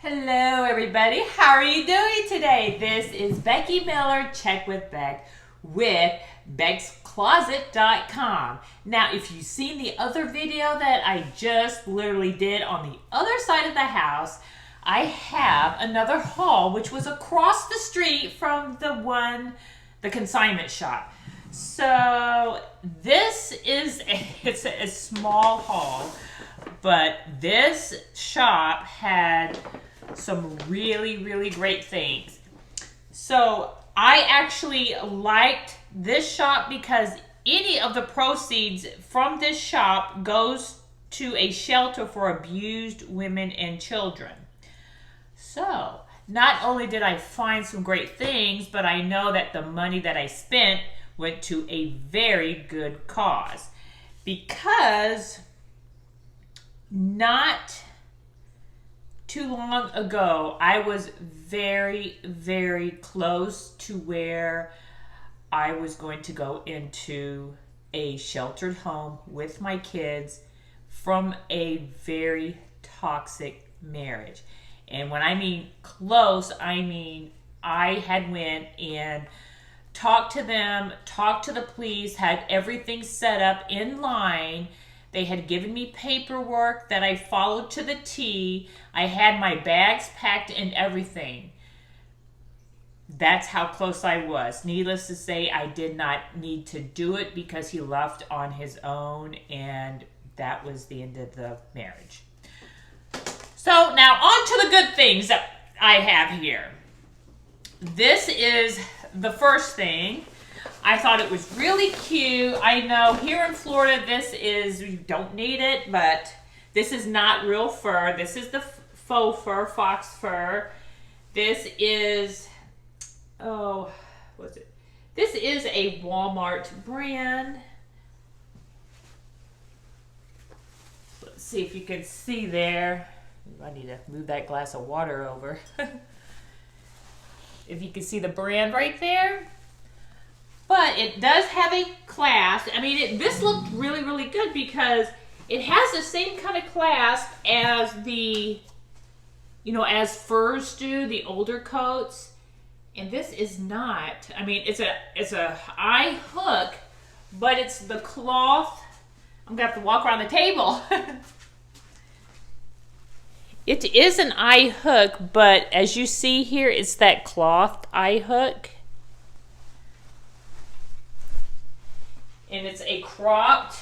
Hello everybody, how are you doing today? This is Becky Miller, Check with Beck, with BecksCloset.com. Now, if you've seen the other video that I just literally did on the other side of the house, I have another haul which was across the street from the consignment shop. So this is it's a small haul, but this shop had some really great things. So I actually liked this shop because any of the proceeds from this shop goes to a shelter for abused women and children. So not only did I find some great things, but I know that the money that I spent went to a very good cause, because not too long ago, I was very close to where I was going to go into a sheltered home with my kids from a very toxic marriage. And when I mean close, I mean I had went and talked to them, talked to the police, had everything set up in line. They had given me paperwork that I followed to the T. I had my bags packed and everything. That's how close I was. Needless to say, I did not need to do it because he left on his own, and that was the end of the marriage. So now on to the good things that I have here. This is the first thing. I thought it was really cute. I know here in Florida, you don't need it, but this is not real fur. This is the faux fur, fox fur. This is, This is a Walmart brand. Let's see if you can see there. I need to move that glass of water over. If you can see the brand right there. But it does have a clasp. I mean, this looked really good because it has the same kind of clasp as as furs do, the older coats. And this is not. I mean, it's a eye hook, but it's the cloth. I'm gonna have to walk around the table. It is an eye hook, but as you see here, it's that cloth eye hook. And it's a cropped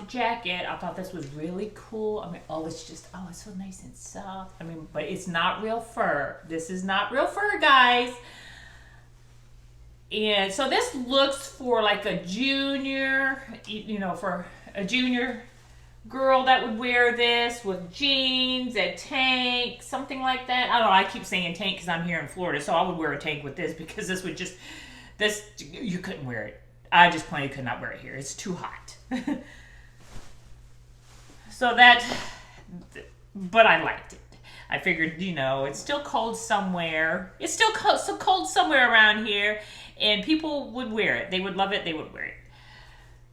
jacket. I thought this was really cool. I mean, it's so nice and soft. I mean, but it's not real fur. This is not real fur, guys. And so this looks for like a junior, for a junior girl that would wear this with jeans, a tank, something like that. I don't know. I keep saying tank because I'm here in Florida, so I would wear a tank with this because you couldn't wear it. I just plain could not wear it here. It's too hot. But I liked it. I figured, it's still cold somewhere. It's still so cold somewhere around here, and people would wear it. They would love it. They would wear it.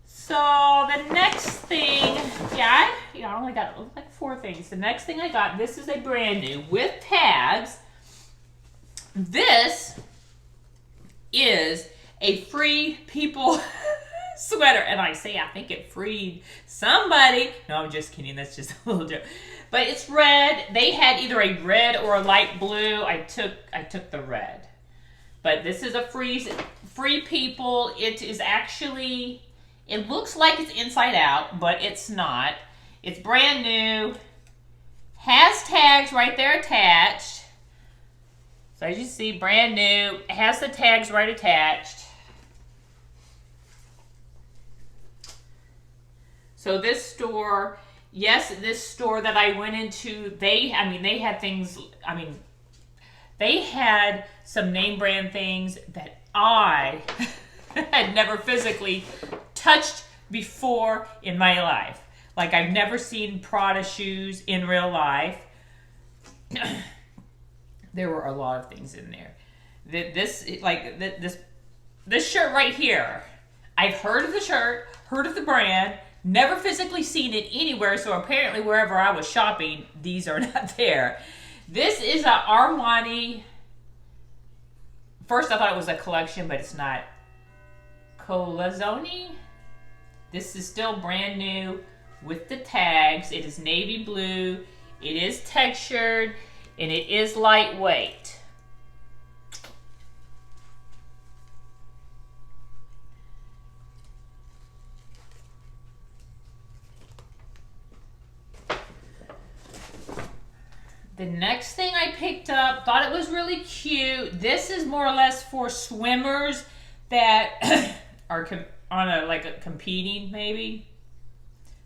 So the next thing, I only got like 4 things. The next thing I got, this is a brand new with tags. This is a Free People sweater. And I think it freed somebody. No, I'm just kidding. That's just a little joke. But it's red. They had either a red or a light blue. I took the red. But this is a Free People. It is actually, it looks like it's inside out, but it's not. It's brand new. Has tags right there attached. So as you see, brand new. It has the tags right attached. So this store that I went into, they had things, they had some name brand things that I had never physically touched before in my life. Like, I've never seen Prada shoes in real life. There were a lot of things in there. This shirt right here. I've heard of the shirt, heard of the brand, Never physically seen it anywhere, so apparently wherever I was shopping, these are not there. This is a Armani. First I thought it was a collection, but it's not. Colazzoni. This is still brand new with the tags. It is navy blue. It is textured, and it is lightweight. The next thing I picked up, thought it was really cute. This is more or less for swimmers that are on a competing, maybe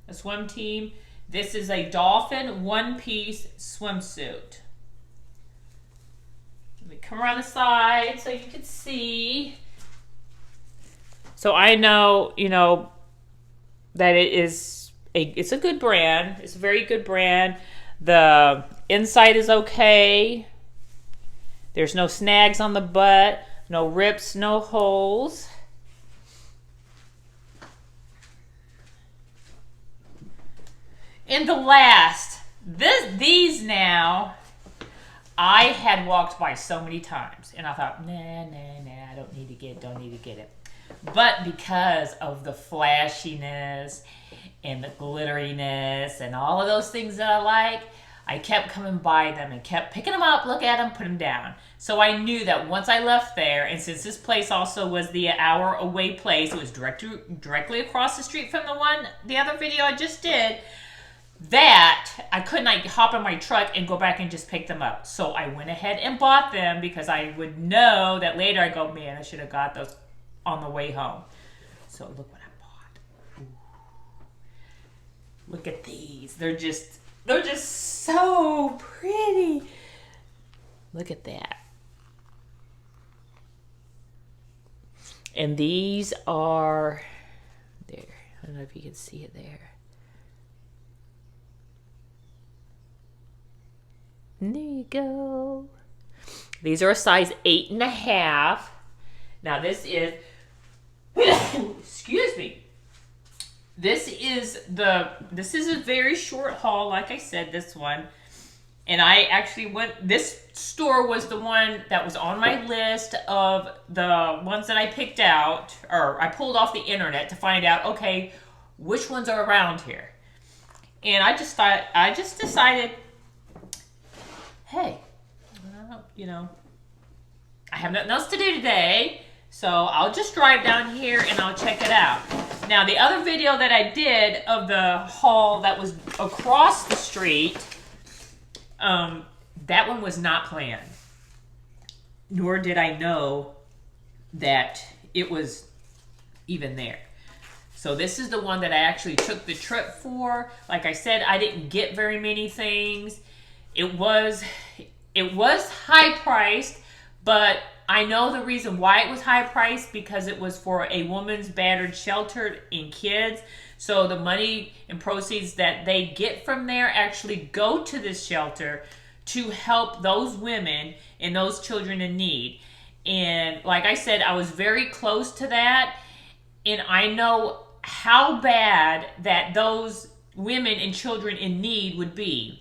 a swim team. This is a dolphin one-piece swimsuit. Let me come around the side so you can see. So I know, that it's a good brand. It's a very good brand. The inside is okay. There's no snags on the butt, no rips, no holes. And the last, these now, I had walked by so many times, and I thought, nah, I don't need to get it. But because of the flashiness and the glitteriness and all of those things that I like, I kept coming by them and kept picking them up, look at them, put them down. So I knew that once I left there, and since this place also was the hour away place, it was directly across the street from the other video I just did, that I could not hop in my truck and go back and just pick them up. So I went ahead and bought them because I would know that later I go, man, I should have got those on the way home. So look what I bought. Ooh. Look at these. They're just so pretty. Look at that. And these are there. I don't know if you can see it there. There you go. These are a size 8.5. Now this is, excuse me. This is a very short haul, like I said, this one. And I actually this store was the one that was on my list of the ones that I picked out, or I pulled off the internet to find out, okay, which ones are around here. And I just decided, hey, I have nothing else to do today, so I'll just drive down here and I'll check it out. Now, the other video that I did of the haul that was across the street, that one was not planned. Nor did I know that it was even there. So this is the one that I actually took the trip for. Like I said, I didn't get very many things. It was high priced, but I know the reason why it was high priced, because it was for a woman's battered shelter and kids. So the money and proceeds that they get from there actually go to this shelter to help those women and those children in need. And like I said, I was very close to that, and I know how bad that those women and children in need would be.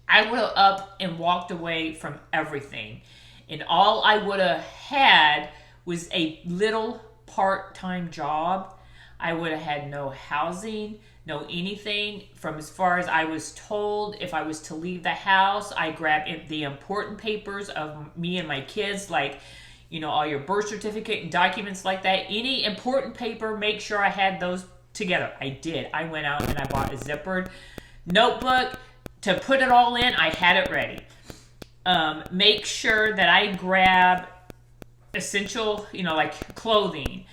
I would have up and walked away from everything. And all I would have had was a little part-time job. I would have had no housing, no anything. From as far as I was told, if I was to leave the house, I grabbed the important papers of me and my kids, like, all your birth certificate and documents like that. Any important paper, make sure I had those together. I did. I went out and I bought a zippered notebook to put it all in. I had it ready. Make sure that I grab essential, like clothing.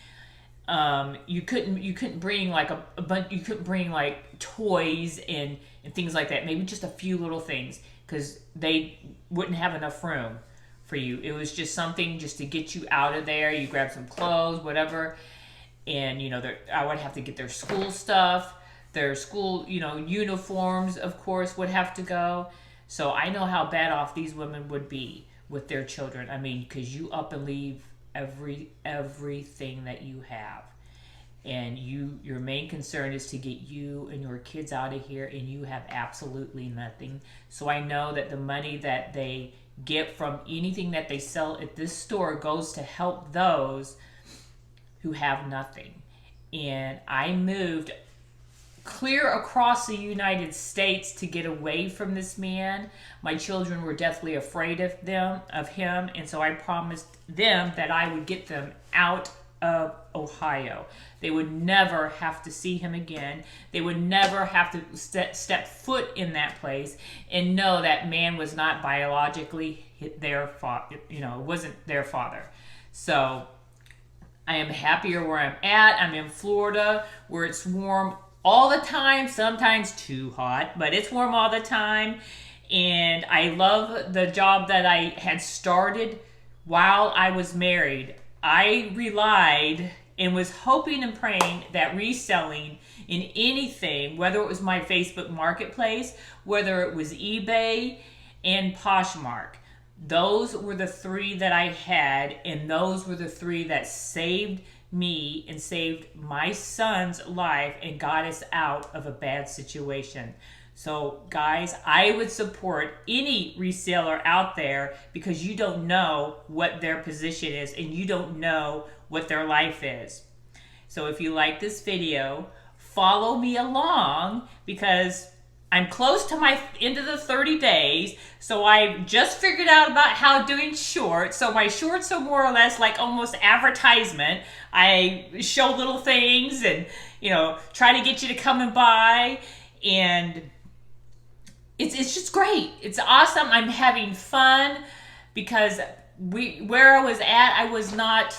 You couldn't bring like a bunch. You couldn't bring like toys and things like that. Maybe just a few little things, because they wouldn't have enough room for you. It was just something just to get you out of there. You grab some clothes, whatever, and I would have to get their school stuff, their school, uniforms, of course, would have to go. So I know how bad off these women would be with their children. I mean, because you up and leave everything that you have. and your main concern is to get you and your kids out of here, and you have absolutely nothing. So I know that the money that they get from anything that they sell at this store goes to help those who have nothing. And I moved clear across the United States to get away from this man. My children were deathly afraid of him, and so I promised them that I would get them out of Ohio. They would never have to see him again. They would never have to step foot in that place and know that man was not biologically their father. It wasn't their father. So I am happier where I'm at. I'm in Florida, where it's warm all the time, sometimes too hot, but it's warm all the time. And I love the job that I had started while I was married. I relied and was hoping and praying that reselling in anything, whether it was my Facebook Marketplace, whether it was eBay and Poshmark, those were the three that I had, and those were the three that saved me and saved my son's life and got us out of a bad situation. So guys, I would support any reseller out there, because you don't know what their position is and you don't know what their life is. So if you like this video, follow me along, because I'm close to my end of the 30 days. So I just figured out about how doing shorts. So my shorts are more or less like almost advertisement. I show little things and, try to get you to come and buy. And it's just great. It's awesome. I'm having fun, because where I was at, I was not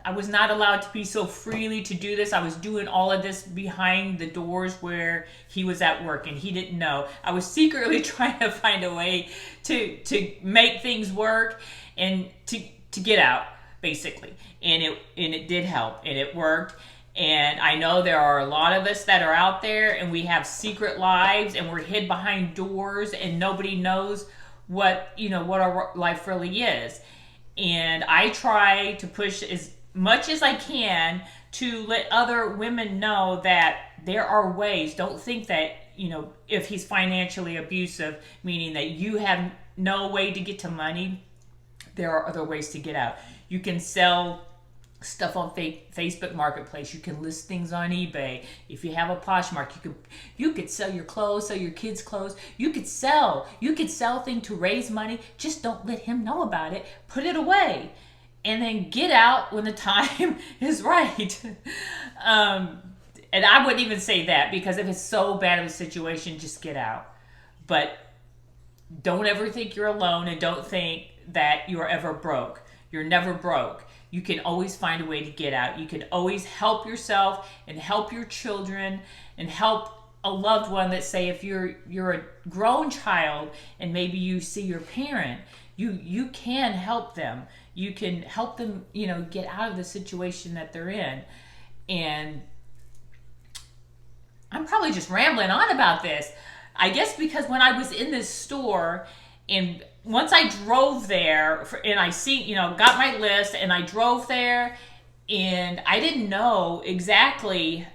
allowed to be so freely to do this. I was doing all of this behind the doors where he was at work, and he didn't know. I was secretly trying to find a way to make things work and to get out, basically. And it did help, and it worked. And I know there are a lot of us that are out there, and we have secret lives, and we're hid behind doors, and nobody knows what our life really is. And I try to push as much as I can to let other women know that there are ways. Don't think that, if he's financially abusive, meaning that you have no way to get to money, there are other ways to get out. You can sell stuff on Facebook Marketplace. You can list things on eBay. If you have a Poshmark, you could sell your clothes, sell your kids' clothes. You could sell things to raise money. Just don't let him know about it. Put it away. And then get out when the time is right. And I wouldn't even say that, because if it's so bad of a situation, just get out. But don't ever think you're alone, and don't think that you're ever broke. You're never broke. You can always find a way to get out. You can always help yourself and help your children and help a loved one. That say, if you're a grown child and maybe you see your parent, you can help them. You can help them, get out of the situation that they're in. And I'm probably just rambling on about this. I guess because when I was in this store, and once I drove there, and I got my list, and I drove there, and I didn't know exactly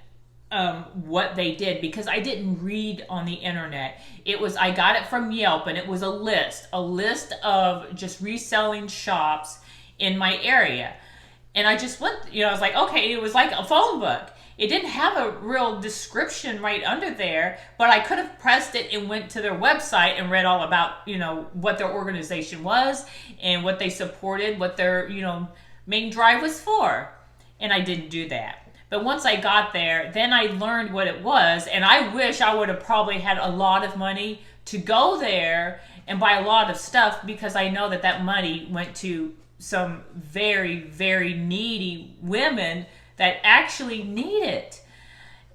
what they did, because I didn't read on the internet. I got it from Yelp, and it was a list of just reselling shops in my area. And I just went, I was like, okay, it was like a phone book. It didn't have a real description right under there, but I could have pressed it and went to their website and read all about, what their organization was and what they supported, what their, main drive was for. And I didn't do that. But once I got there, then I learned what it was. And I wish I would have probably had a lot of money to go there and buy a lot of stuff, because I know that money went to some very, very needy women that actually need it.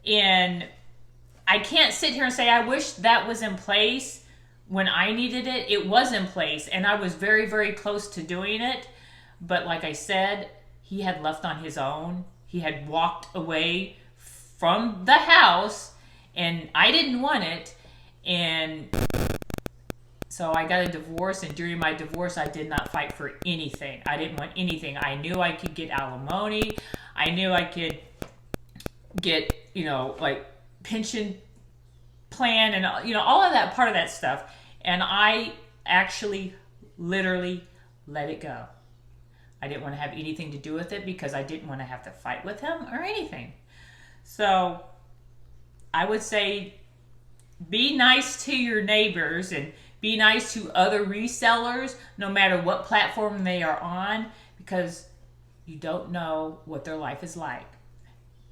And I can't sit here and say, I wish that was in place when I needed it. It was in place, and I was very, very close to doing it. But like I said, he had left on his own. He had walked away from the house, and I didn't want it. And so I got a divorce, and during my divorce, I did not fight for anything. I didn't want anything. I knew I could get alimony. I knew I could get, like pension plan and, all of that, part of that stuff. And I actually literally let it go. I didn't want to have anything to do with it because I didn't want to have to fight with him or anything. So I would say be nice to your neighbors and be nice to other resellers, no matter what platform they are on, because you don't know what their life is like.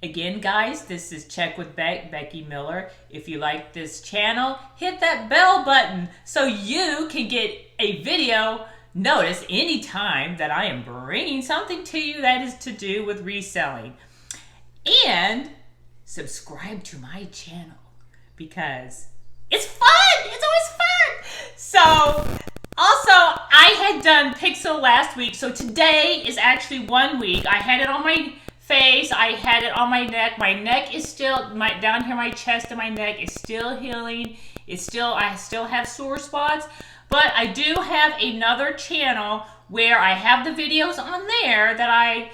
Again, guys, this is Check with Becky Miller. If you like this channel, hit that bell button so you can get a video notice anytime that I am bringing something to you that is to do with reselling. And subscribe to my channel because it's fun. It's always fun. So, also, I had done Pixel last week, so today is actually 1 week. I had it on my face, I had it on my neck. My neck is still, down here, my chest and my neck is still healing. I still have sore spots, but I do have another channel where I have the videos on there that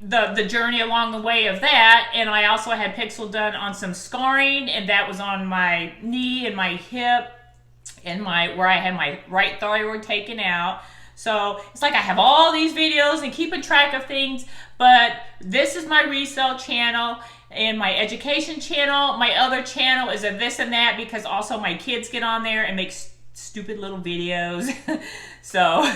the journey along the way of that, and I also had Pixel done on some scarring, and that was on my knee and my hip and where I had my right thyroid taken out. So it's like I have all these videos and keeping track of things, but this is my resale channel and my education channel. My other channel is a this and that because also my kids get on there and make stupid little videos. So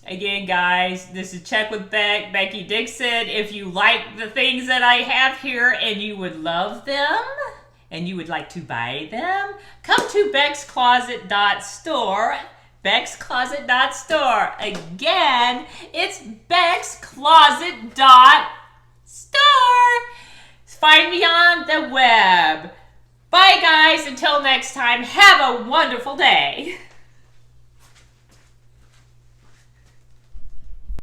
again, guys, this is Check with Becky Dixon. If you like the things that I have here and you would love them and you would like to buy them, come to beckscloset.store. beckscloset.store. Again, it's beckscloset.store. Find me on the web. Bye, guys. Until next time, have a wonderful day.